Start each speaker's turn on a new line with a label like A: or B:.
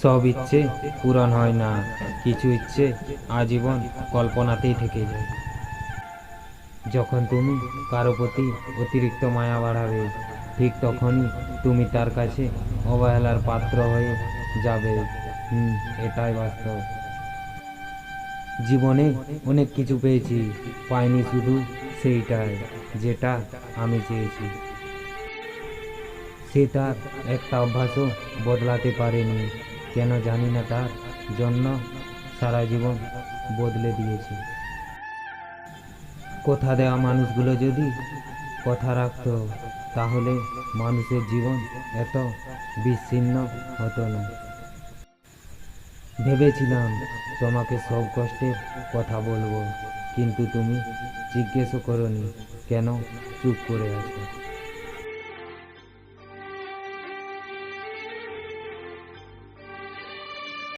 A: সব ইচ্ছে পূরণ হয় না, কিছু ইচ্ছে আজীবন কল্পনাতেই থেকে যায়। যখন তুমি কারো প্রতি অতিরিক্ত মায়া বাড়াবে, ঠিক তখনই তুমি তার কাছে অবহেলার পাত্র হয়ে যাবে। এটাই বাস্তব। জীবনে অনেক কিছু পেয়েছি, পাইনি শুধু সেইটাই যেটা আমি চেয়েছি। সে তার একটা অভ্যাসও বদলাতে পারেনি, কেন জানি না, তার জন্য সারা জীবন বদলে দিয়েছে। কথা দেওয়া মানুষগুলো যদি কথা রাখতো, তাহলে মানুষের জীবন এত বিচ্ছিন্ন হতো না। ভেবেছিলাম তোমাকে সব কষ্টের কথা বলবো, কিন্তু তুমি জিজ্ঞেসও করনি কেন চুপ করে আছো।